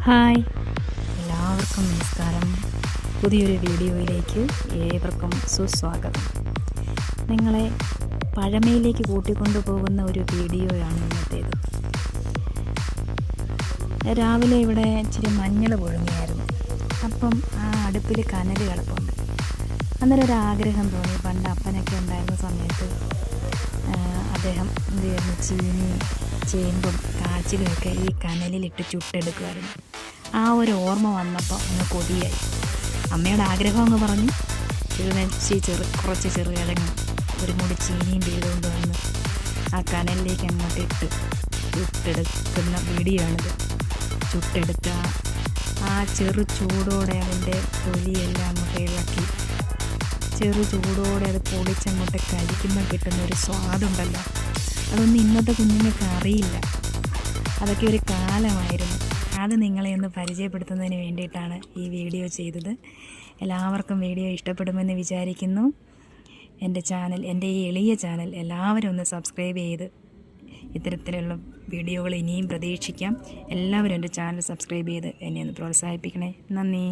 Hi, എല്ലാവർക്കും നമസ്കാരം. പുതിയൊരു വീഡിയോയിലേക്ക് ഏവർക്കും സുസ്വാഗതം. നിങ്ങളെ പഴമയിലേക്ക് കൂട്ടിക്കൊണ്ടു പോകുന്ന ഒരു വീഡിയോയാണ് ഇന്നത്തേത്. രാവിലെ ഇവിടെ ഇച്ചിരി മഞ്ഞൾ പുഴുങ്ങിയായിരുന്നു. അപ്പം ആ അടുപ്പിൽ കനൽ കിടപ്പുണ്ട്. അന്നേരം ഒരാഗ്രഹം തോന്നി. പണ്ട് അപ്പനൊക്കെ ഉണ്ടായിരുന്ന സമയത്ത് അദ്ദേഹം എന്ത് ചെയ്യുന്നു, ചീനിയും ചേമ്പും കാച്ചിലുമൊക്കെ ഈ കനലിലിട്ട് ചുട്ടെടുക്കുമായിരുന്നു. ആ ഒരു ഓർമ്മ വന്നപ്പോൾ ഒന്ന് കൊതിയായി. അമ്മയുടെ ആഗ്രഹം എന്ന് പറഞ്ഞു കുറച്ച് ചെറുകിഴങ്ങും ഒരു മുടി ചീനിയും ചെയ്തുകൊണ്ട് വന്ന് ആ കനലിലേക്ക് അങ്ങോട്ട് ഇട്ട് ചുട്ടെടുക്കുന്ന വീഡിയോ ആണിത്. ചുട്ടെടുത്ത ആ ചെറു ചൂടോടെ അതിൻ്റെ തൊലിയെല്ലാം അങ്ങോട്ട് ഇളക്കി ചൂടോടെ അത് പൊളിച്ചങ്ങോട്ട് കഴിക്കുമ്പോൾ കിട്ടുന്ന ഒരു സ്വാദുണ്ടല്ലോ, അതൊന്നും ഇന്നത്തെ കുഞ്ഞുങ്ങൾക്ക് അറിയില്ല. അതൊക്കെ ഒരു കാലമായിരുന്നു. അത് നിങ്ങളെ ഒന്ന് പരിചയപ്പെടുത്തുന്നതിന് വേണ്ടിയിട്ടാണ് ഈ വീഡിയോ ചെയ്തത്. എല്ലാവർക്കും വീഡിയോ ഇഷ്ടപ്പെടുമെന്ന് വിചാരിക്കുന്നു. എൻ്റെ ഈ എളിയ ചാനൽ എല്ലാവരും ഒന്ന് സബ്സ്ക്രൈബ് ചെയ്ത് ഇത്തരത്തിലുള്ള വീഡിയോകൾ ഇനിയും പ്രതീക്ഷിക്കാം. എല്ലാവരും എൻ്റെ ചാനൽ സബ്സ്ക്രൈബ് ചെയ്ത് എന്നെ ഒന്ന് പ്രോത്സാഹിപ്പിക്കണേ. നന്ദി.